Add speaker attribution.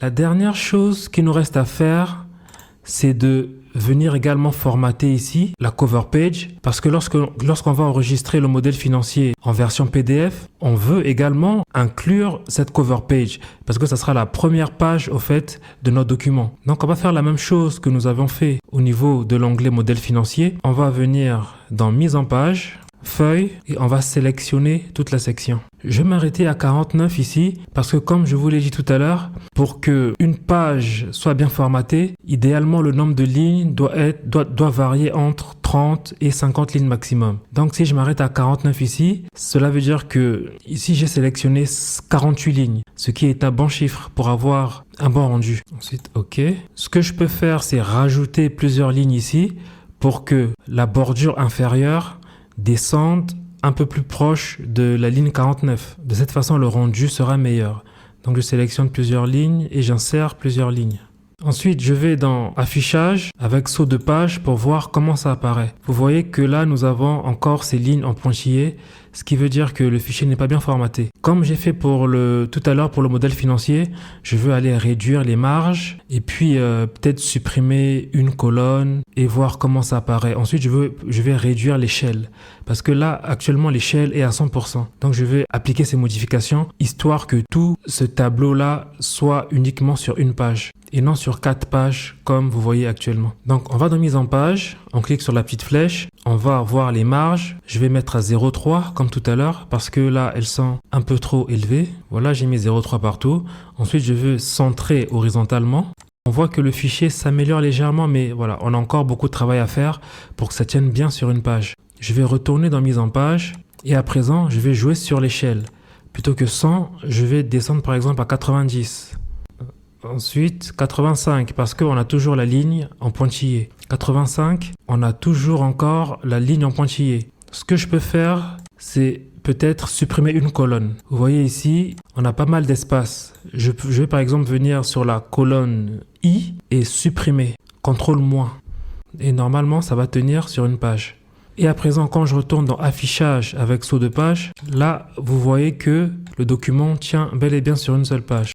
Speaker 1: La dernière chose qu'il nous reste à faire, c'est de venir également formater ici la cover page, parce que lorsqu'on va enregistrer le modèle financier en version PDF, on veut également inclure cette cover page, parce que ça sera la première page au fait de notre document. Donc on va faire la même chose que nous avons fait au niveau de l'onglet modèle financier. On va venir dans mise en page, feuille, et on va sélectionner toute la section. Je vais m'arrêter à 49 ici parce que comme je vous l'ai dit tout à l'heure, pour que une page soit bien formatée, idéalement le nombre de lignes doit varier entre 30 et 50 lignes maximum. Donc si je m'arrête à 49 ici, cela veut dire que ici j'ai sélectionné 48 lignes, ce qui est un bon chiffre pour avoir un bon rendu. Ensuite, OK. Ce que je peux faire, c'est rajouter plusieurs lignes ici pour que la bordure inférieure descende un peu plus proche de la ligne 49. De cette façon, le rendu sera meilleur. Donc, je sélectionne plusieurs lignes et j'insère plusieurs lignes. Ensuite, je vais dans Affichage avec saut de page pour voir comment ça apparaît. Vous voyez que là, nous avons encore ces lignes en pointillés, ce qui veut dire que le fichier n'est pas bien formaté. Comme j'ai fait tout à l'heure pour le modèle financier, je veux aller réduire les marges et puis peut-être supprimer une colonne et voir comment ça apparaît. Ensuite, je vais réduire l'échelle parce que là, actuellement, l'échelle est à 100%. Donc, je vais appliquer ces modifications histoire que tout ce tableau-là soit uniquement sur une page et non sur 4 pages comme vous voyez actuellement. Donc, on va dans mise en page, on clique sur la petite flèche, on va voir les marges. Je vais mettre à 0,3 comme tout à l'heure parce que là, elles sont un peu trop élevées. Voilà, j'ai mis 0,3 partout. Ensuite, je veux centrer horizontalement. On voit que le fichier s'améliore légèrement, mais voilà, on a encore beaucoup de travail à faire pour que ça tienne bien sur une page. Je vais retourner dans mise en page et à présent, je vais jouer sur l'échelle. Plutôt que 100, je vais descendre par exemple à 90. Ensuite, 85 parce qu'on a toujours la ligne en pointillé. 85, on a toujours encore la ligne en pointillé. Ce que je peux faire, c'est peut-être supprimer une colonne. Vous voyez ici, on a pas mal d'espace. Je vais par exemple venir sur la colonne I et supprimer. CTRL-. Et normalement, ça va tenir sur une page. Et à présent, quand je retourne dans Affichage avec saut de page, là, vous voyez que le document tient bel et bien sur une seule page.